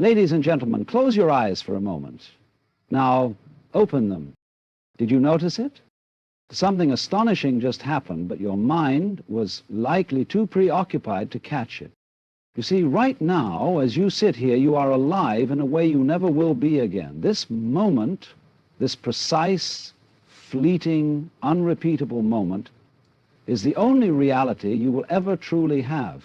Ladies and gentlemen, close your eyes for a moment. Now, open them. Did you notice it? Something astonishing just happened, but your mind was likely too preoccupied to catch it. You see, right now, as you sit here, you are alive in a way you never will be again. This moment, this precise, fleeting, unrepeatable moment, is the only reality you will ever truly have.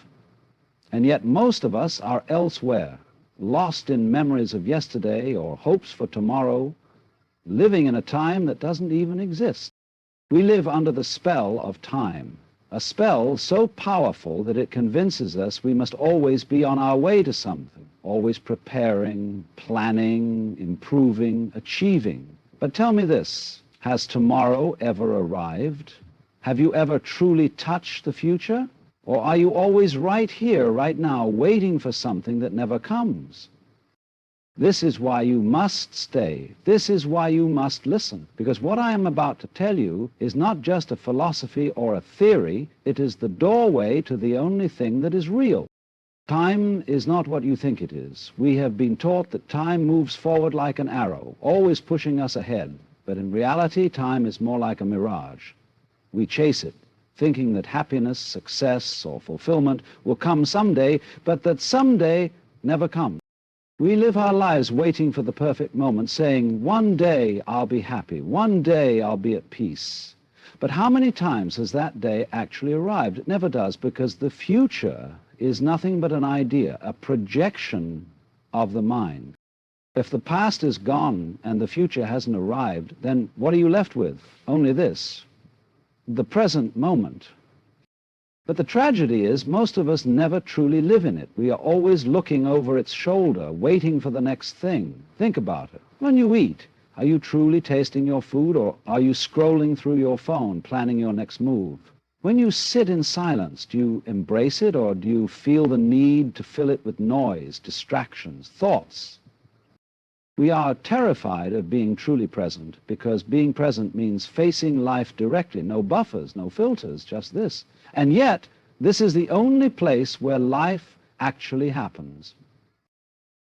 And yet most of us are elsewhere, lost in memories of yesterday or hopes for tomorrow, living in a time that doesn't even exist. We live under the spell of time, a spell so powerful that it convinces us we must always be on our way to something, always preparing, planning, improving, achieving. But tell me this, has tomorrow ever arrived? Have you ever truly touched the future? Or are you always right here, right now, waiting for something that never comes? This is why you must stay. This is why you must listen. Because what I am about to tell you is not just a philosophy or a theory. It is the doorway to the only thing that is real. Time is not what you think it is. We have been taught that time moves forward like an arrow, always pushing us ahead. But in reality, time is more like a mirage. We chase it, thinking that happiness, success, or fulfillment will come someday, but that someday never comes. We live our lives waiting for the perfect moment, saying, one day I'll be happy, one day I'll be at peace. But how many times has that day actually arrived? It never does, because the future is nothing but an idea, a projection of the mind. If the past is gone and the future hasn't arrived, then what are you left with? Only this, the present moment. But the tragedy is most of us never truly live in it. We are always looking over its shoulder, waiting for the next thing. Think about it. When you eat, are you truly tasting your food, or are you scrolling through your phone, planning your next move? When you sit in silence, do you embrace it, or do you feel the need to fill it with noise, distractions, thoughts? We are terrified of being truly present, because being present means facing life directly. No buffers, no filters, just this. And yet, this is the only place where life actually happens.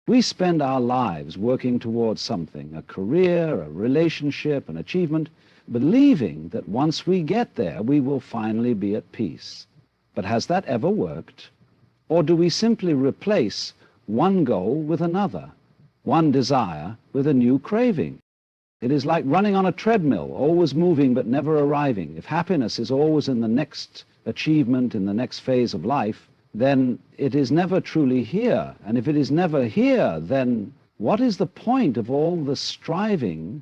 We spend our lives working towards something, a career, a relationship, an achievement, believing that once we get there, we will finally be at peace. But has that ever worked? Or do we simply replace one goal with another, one desire with a new craving? It is like running on a treadmill, always moving but never arriving. If happiness is always in the next achievement, in the next phase of life, then it is never truly here. And if it is never here, then what is the point of all the striving?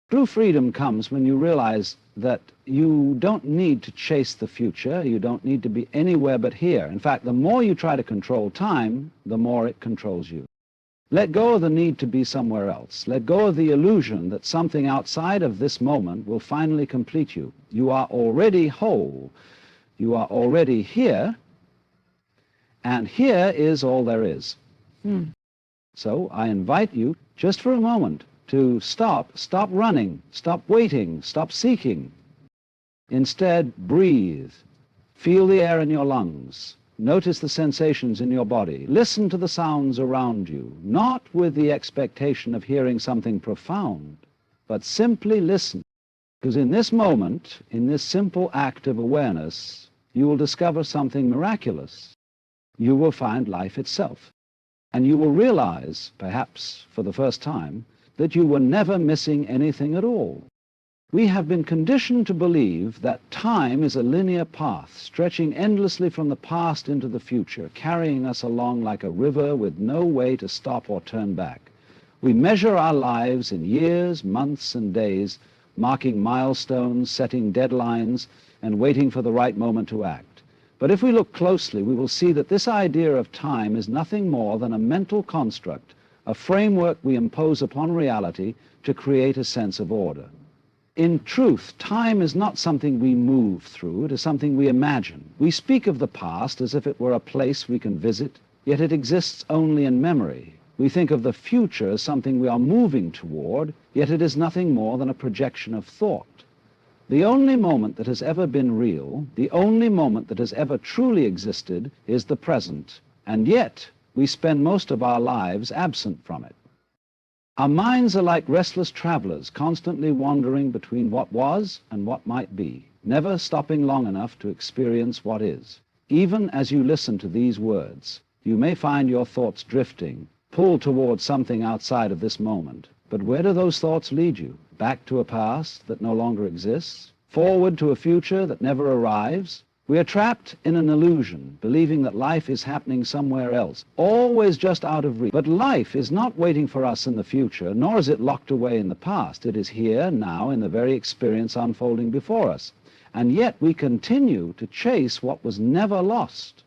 True freedom comes when you realize that you don't need to chase the future. You don't need to be anywhere but here. In fact, the more you try to control time, the more it controls you. Let go of the need to be somewhere else. Let go of the illusion that something outside of this moment will finally complete you. You are already whole. You are already here, and here is all there is. So I invite you, just for a moment, to stop running, stop waiting, stop seeking. Instead, breathe. Feel the air in your lungs. Notice the sensations in your body. Listen to the sounds around you, not with the expectation of hearing something profound, but simply listen. Because in this moment, in this simple act of awareness, you will discover something miraculous. You will find life itself. And you will realize, perhaps for the first time, that you were never missing anything at all. We have been conditioned to believe that time is a linear path, stretching endlessly from the past into the future, carrying us along like a river with no way to stop or turn back. We measure our lives in years, months, and days, marking milestones, setting deadlines, and waiting for the right moment to act. But if we look closely, we will see that this idea of time is nothing more than a mental construct, a framework we impose upon reality to create a sense of order. In truth, time is not something we move through, it is something we imagine. We speak of the past as if it were a place we can visit, yet it exists only in memory. We think of the future as something we are moving toward, yet it is nothing more than a projection of thought. The only moment that has ever been real, the only moment that has ever truly existed, is the present. And yet, we spend most of our lives absent from it. Our minds are like restless travelers, constantly wandering between what was and what might be, never stopping long enough to experience what is. Even as you listen to these words, you may find your thoughts drifting, pulled towards something outside of this moment. But where do those thoughts lead you? Back to a past that no longer exists? Forward to a future that never arrives? We are trapped in an illusion, believing that life is happening somewhere else, always just out of reach. But life is not waiting for us in the future, nor is it locked away in the past. It is here, now, in the very experience unfolding before us. And yet we continue to chase what was never lost.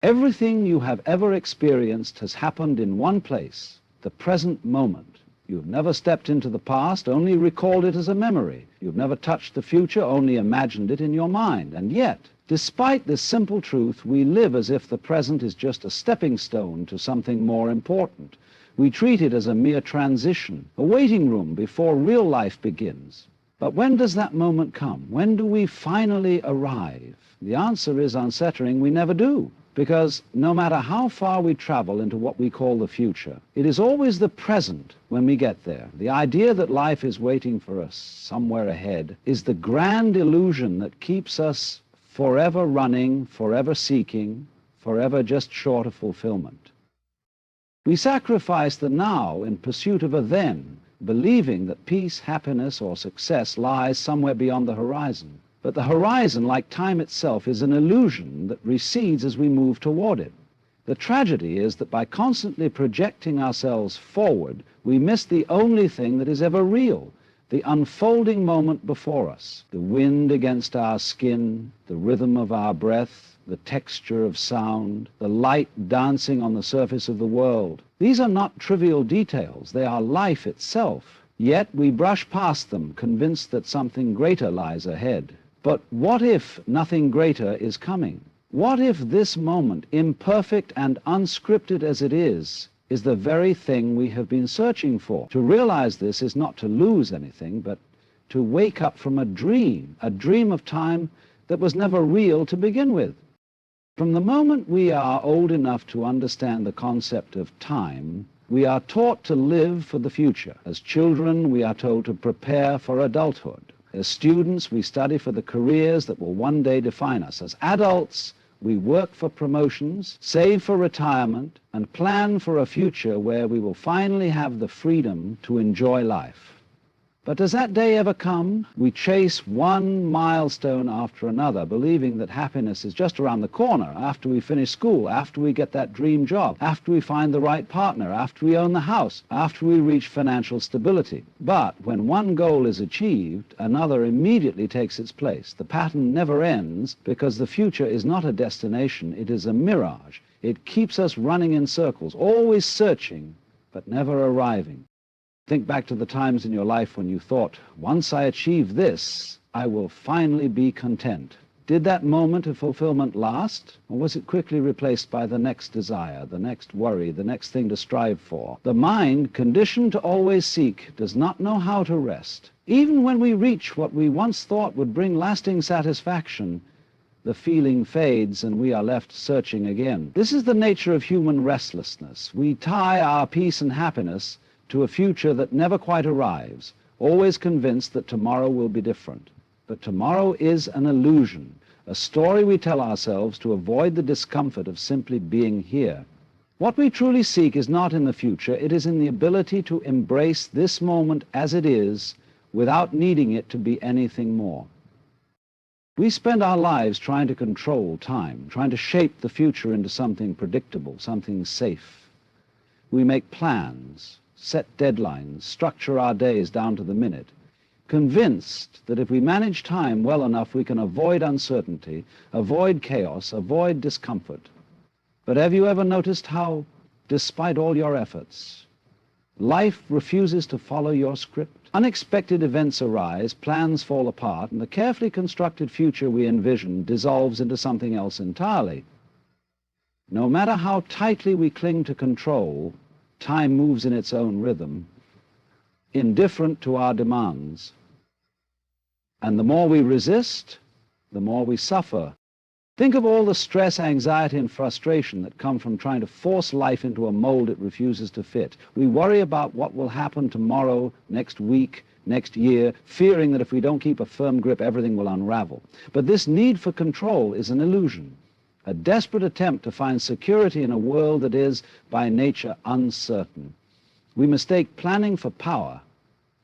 Everything you have ever experienced has happened in one place, the present moment. You've never stepped into the past, only recalled it as a memory. You've never touched the future, only imagined it in your mind. And yet, despite this simple truth, we live as if the present is just a stepping stone to something more important. We treat it as a mere transition, a waiting room before real life begins. But when does that moment come? When do we finally arrive? The answer is unsettling, we never do. Because no matter how far we travel into what we call the future, it is always the present when we get there. The idea that life is waiting for us somewhere ahead is the grand illusion that keeps us forever running, forever seeking, forever just short of fulfillment. We sacrifice the now in pursuit of a then, believing that peace, happiness, or success lies somewhere beyond the horizon. But the horizon, like time itself, is an illusion that recedes as we move toward it. The tragedy is that by constantly projecting ourselves forward, we miss the only thing that is ever real, the unfolding moment before us, the wind against our skin, the rhythm of our breath, the texture of sound, the light dancing on the surface of the world. These are not trivial details, they are life itself. Yet we brush past them, convinced that something greater lies ahead. But what if nothing greater is coming? What if this moment, imperfect and unscripted as it is the very thing we have been searching for? To realize this is not to lose anything, but to wake up from a dream of time that was never real to begin with. From the moment we are old enough to understand the concept of time, we are taught to live for the future. As children, we are told to prepare for adulthood. As students, we study for the careers that will one day define us. As adults, we work for promotions, save for retirement, and plan for a future where we will finally have the freedom to enjoy life. But does that day ever come? We chase one milestone after another, believing that happiness is just around the corner after we finish school, after we get that dream job, after we find the right partner, after we own the house, after we reach financial stability. But when one goal is achieved, another immediately takes its place. The pattern never ends because the future is not a destination, it is a mirage. It keeps us running in circles, always searching, but never arriving. Think back to the times in your life when you thought, once I achieve this, I will finally be content. Did that moment of fulfillment last, or was it quickly replaced by the next desire, the next worry, the next thing to strive for? The mind, conditioned to always seek, does not know how to rest. Even when we reach what we once thought would bring lasting satisfaction, the feeling fades and we are left searching again. This is the nature of human restlessness. We tie our peace and happiness to a future that never quite arrives, always convinced that tomorrow will be different. But tomorrow is an illusion, a story we tell ourselves to avoid the discomfort of simply being here. What we truly seek is not in the future, it is in the ability to embrace this moment as it is without needing it to be anything more. We spend our lives trying to control time, trying to shape the future into something predictable, something safe. We make plans, set deadlines, structure our days down to the minute, convinced that if we manage time well enough, we can avoid uncertainty, avoid chaos, avoid discomfort. But have you ever noticed how, despite all your efforts, life refuses to follow your script? Unexpected events arise, plans fall apart, and the carefully constructed future we envision dissolves into something else entirely. No matter how tightly we cling to control, time moves in its own rhythm, indifferent to our demands. And the more we resist, the more we suffer. Think of all the stress, anxiety, and frustration that come from trying to force life into a mold it refuses to fit. We worry about what will happen tomorrow, next week, next year, fearing that if we don't keep a firm grip, everything will unravel. But this need for control is an illusion, a desperate attempt to find security in a world that is, by nature, uncertain. We mistake planning for power.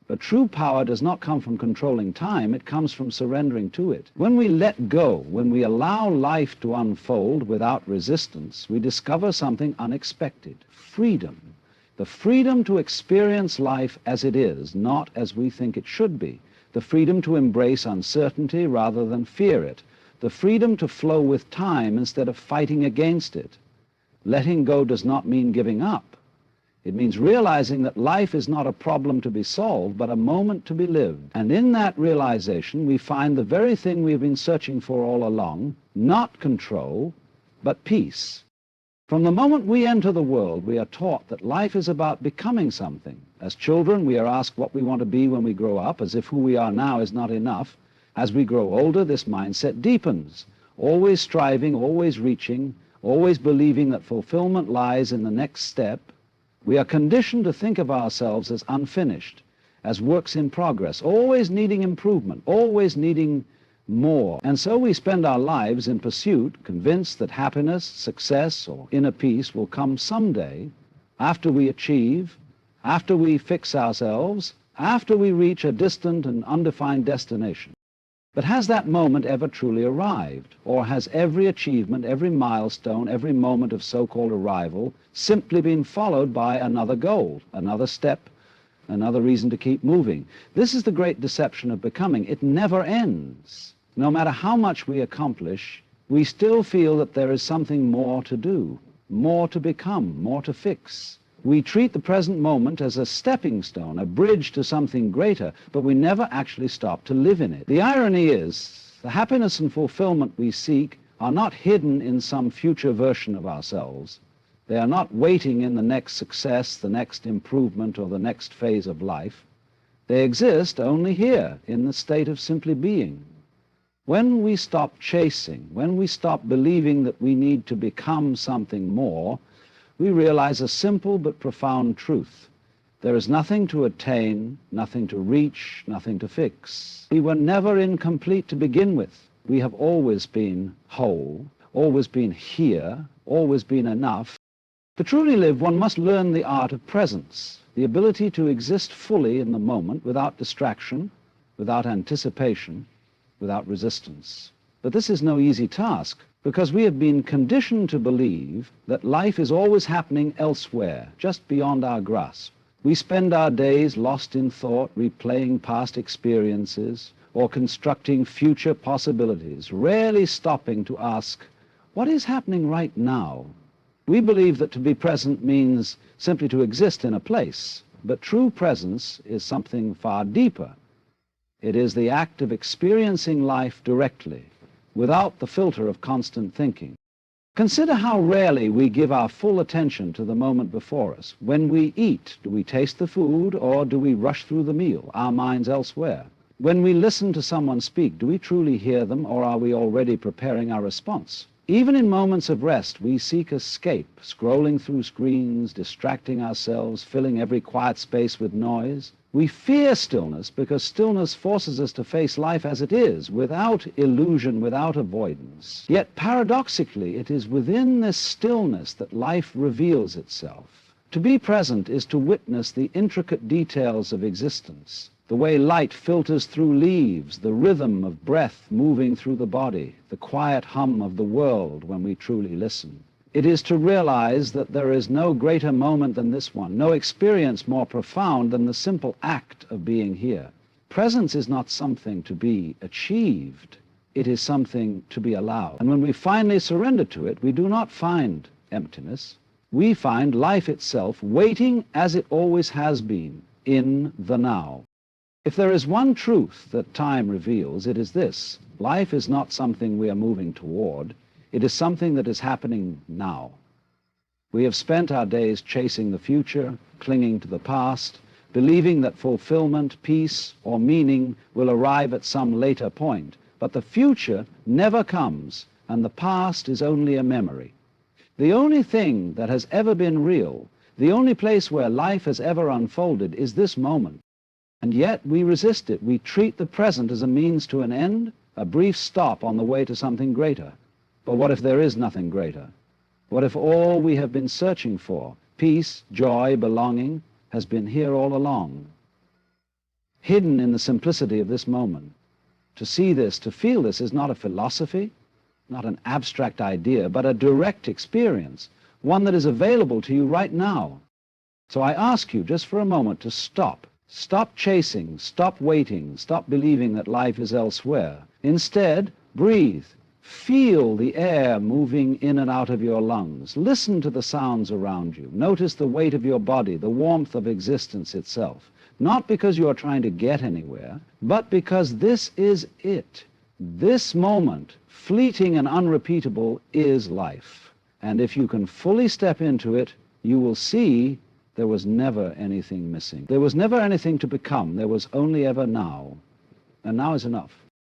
But true power does not come from controlling time, it comes from surrendering to it. When we let go, when we allow life to unfold without resistance, we discover something unexpected: freedom. The freedom to experience life as it is, not as we think it should be. The freedom to embrace uncertainty rather than fear it. The freedom to flow with time instead of fighting against it. Letting go does not mean giving up. It means realizing that life is not a problem to be solved, but a moment to be lived. And in that realization, we find the very thing we've been searching for all along: not control, but peace. From the moment we enter the world, we are taught that life is about becoming something. As children, we are asked what we want to be when we grow up, as if who we are now is not enough. As we grow older, this mindset deepens, always striving, always reaching, always believing that fulfillment lies in the next step. We are conditioned to think of ourselves as unfinished, as works in progress, always needing improvement, always needing more. And so we spend our lives in pursuit, convinced that happiness, success, or inner peace will come someday, after we achieve, after we fix ourselves, after we reach a distant and undefined destination. But has that moment ever truly arrived? Or has every achievement, every milestone, every moment of so-called arrival simply been followed by another goal, another step, another reason to keep moving? This is the great deception of becoming. It never ends. No matter how much we accomplish, we still feel that there is something more to do, more to become, more to fix. We treat the present moment as a stepping stone, a bridge to something greater, but we never actually stop to live in it. The irony is, the happiness and fulfillment we seek are not hidden in some future version of ourselves. They are not waiting in the next success, the next improvement, or the next phase of life. They exist only here, in the state of simply being. When we stop chasing, when we stop believing that we need to become something more, we realize a simple but profound truth. There is nothing to attain, nothing to reach, nothing to fix. We were never incomplete to begin with. We have always been whole, always been here, always been enough. To truly live, one must learn the art of presence, the ability to exist fully in the moment without distraction, without anticipation, without resistance. But this is no easy task, because we have been conditioned to believe that life is always happening elsewhere, just beyond our grasp. We spend our days lost in thought, replaying past experiences, or constructing future possibilities, rarely stopping to ask, what is happening right now? We believe that to be present means simply to exist in a place, but true presence is something far deeper. It is the act of experiencing life directly, without the filter of constant thinking. Consider how rarely we give our full attention to the moment before us. When we eat, do we taste the food, or do we rush through the meal, our minds elsewhere? When we listen to someone speak, do we truly hear them, or are we already preparing our response? Even in moments of rest, we seek escape, scrolling through screens, distracting ourselves, filling every quiet space with noise. We fear stillness because stillness forces us to face life as it is, without illusion, without avoidance. Yet paradoxically, it is within this stillness that life reveals itself. To be present is to witness the intricate details of existence, the way light filters through leaves, the rhythm of breath moving through the body, the quiet hum of the world when we truly listen. It is to realize that there is no greater moment than this one, no experience more profound than the simple act of being here. Presence is not something to be achieved. It is something to be allowed. And when we finally surrender to it, we do not find emptiness. We find life itself waiting as it always has been, in the now. If there is one truth that time reveals, it is this: life is not something we are moving toward. It is something that is happening now. We have spent our days chasing the future, clinging to the past, believing that fulfillment, peace, or meaning will arrive at some later point. But the future never comes and the past is only a memory. The only thing that has ever been real, the only place where life has ever unfolded is this moment. And yet we resist it. We treat the present as a means to an end, a brief stop on the way to something greater. But what if there is nothing greater? What if all we have been searching for, peace, joy, belonging, has been here all along? Hidden in the simplicity of this moment. To see this, to feel this, is not a philosophy, not an abstract idea, but a direct experience, one that is available to you right now. So I ask you just for a moment to stop. Stop chasing, stop waiting, stop believing that life is elsewhere. Instead, breathe. Feel the air moving in and out of your lungs. Listen to the sounds around you. Notice the weight of your body, the warmth of existence itself. Not because you are trying to get anywhere, but because this is it. This moment, fleeting and unrepeatable, is life. And if you can fully step into it, you will see there was never anything missing. There was never anything to become. There was only ever now. And now is enough.